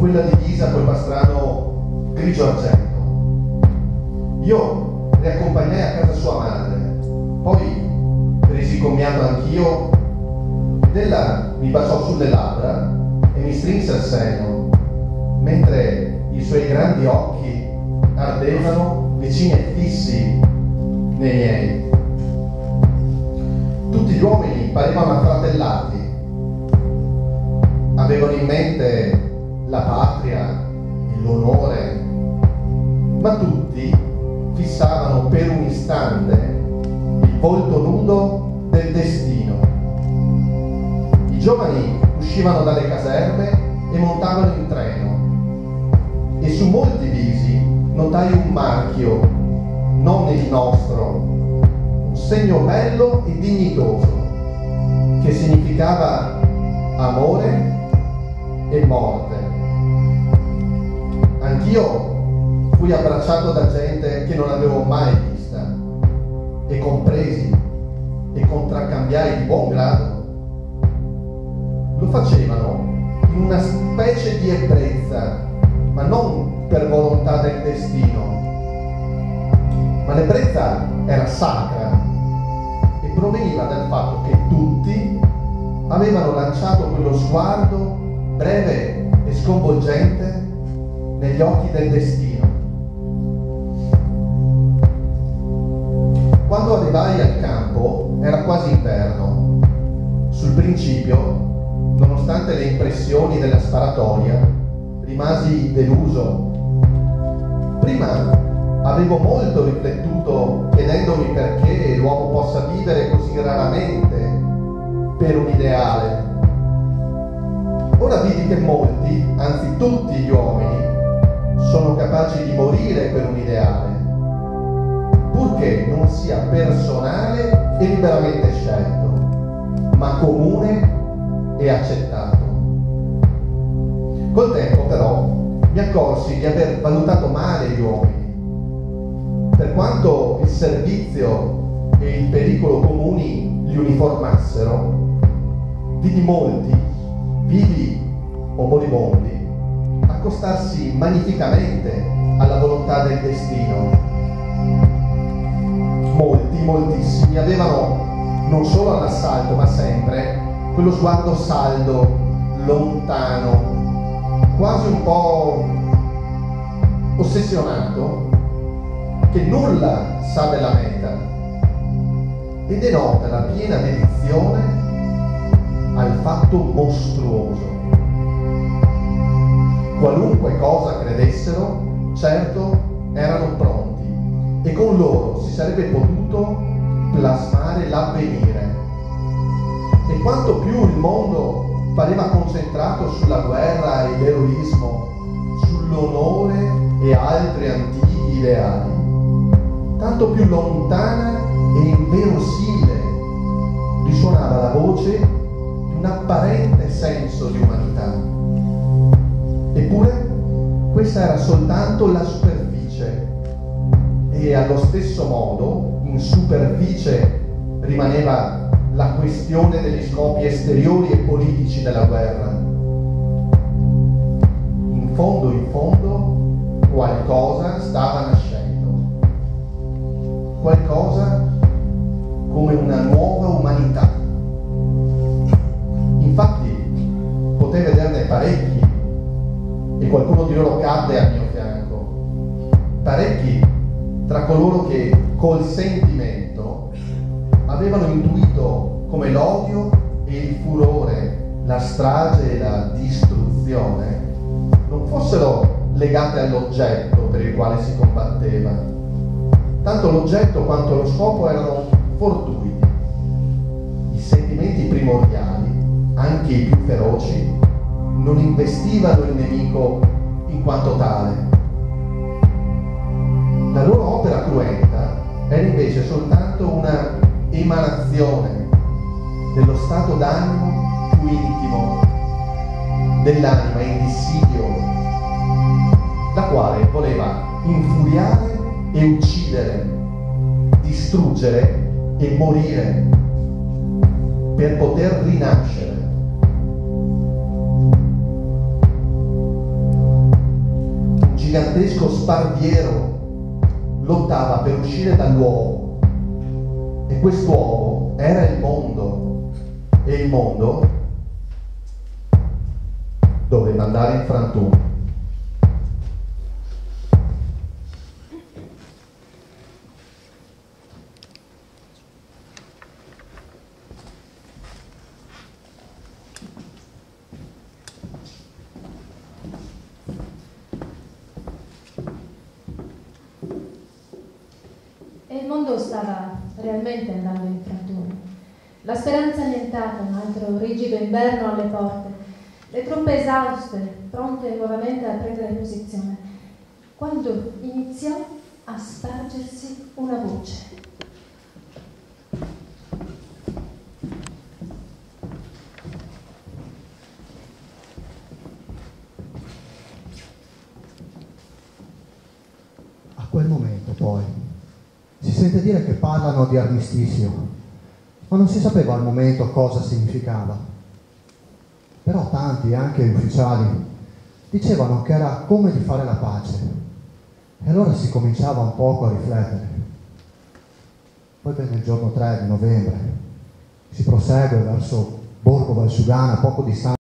quella divisa col pastrano grigio argento. Io riaccompagnai a casa sua madre, poi presi commiato anch'io ed ella mi baciò sulle labbra e mi strinse al seno, mentre i suoi grandi occhi ardevano vicini e fissi nei miei. Tutti gli uomini parevano affratellati, avevano in mente la patria e l'onore, ma tutti fissavano per un istante il volto nudo del destino. I giovani uscivano dalle caserme e montavano in treno, e su molti visi notai un marchio, non il nostro, un segno bello e dignitoso, che significava amore e morte. Anch'io fui abbracciato da gente che non avevo mai vista, e compresi e contraccambiai di buon grado. Lo facevano in una specie di ebbrezza, ma non per volontà del destino. Ma l'ebbrezza era sacra e proveniva dal fatto che tutti avevano lanciato quello sguardo breve e sconvolgente negli occhi del destino. Quando arrivai al campo era quasi inverno. Sul principio, nonostante le impressioni della sparatoria, rimasi deluso. Prima avevo molto riflettuto chiedendomi perché l'uomo possa vivere così raramente per un ideale. Ora vidi che molti, anzi tutti gli uomini, sono capaci di morire per un ideale, purché non sia personale e liberamente scelto, ma comune e accettato. Col tempo però mi accorsi di aver valutato male gli uomini. Per quanto il servizio e il pericolo comuni li uniformassero, vidi molti, vivi o moribondi, accostarsi magnificamente alla volontà del destino. Molti, moltissimi avevano non solo all'assalto ma sempre quello sguardo saldo, lontano, quasi un po' ossessionato, che nulla sa della meta e denota la piena dedizione al fatto mostruoso. Qualunque cosa credessero, certo erano pronti, e con loro si sarebbe potuto plasmare l'avvenire. E quanto più il mondo pareva concentrato sulla guerra e l'eroismo, sull'onore e altri antichi ideali, tanto più lontana e inverosimile risuonava la voce di un apparente senso di umanità. Eppure questa era soltanto la superficie, e allo stesso modo in superficie rimaneva la questione degli scopi esteriori e politici della guerra. In fondo, qualcosa stava nascendo. Qualcosa come una nuova umanità. Infatti, potei vederne parecchi, e qualcuno di loro cadde al mio fianco. Parecchi tra coloro che col sentimento avevano intuito come l'odio e il furore, la strage e la distruzione non fossero legate all'oggetto per il quale si combatteva. Tanto l'oggetto quanto lo scopo erano fortuiti. I sentimenti primordiali, anche i più feroci, non investivano il nemico in quanto tale. La loro opera cruenta era invece soltanto una emanazione dello stato d'animo più intimo, dell'anima in dissidio, la quale voleva infuriare e uccidere, distruggere e morire per poter rinascere. gigantesco sparviero lottava per uscire dall'uovo, e quest'uovo era il mondo, e il mondo doveva andare in frantumi. E il mondo stava realmente andando in frantumi. La speranza annientata, un altro rigido inverno alle porte, le truppe esauste, pronte nuovamente a prendere posizione, quando iniziò a spargersi una voce. A quel momento, poi, si sente dire che parlano di armistizio, ma non si sapeva al momento cosa significava. Però tanti, anche ufficiali, dicevano che era come di fare la pace. E allora si cominciava un poco a riflettere. Poi venne il giorno 3 di novembre. Si prosegue verso Borgo Valsugana, poco distante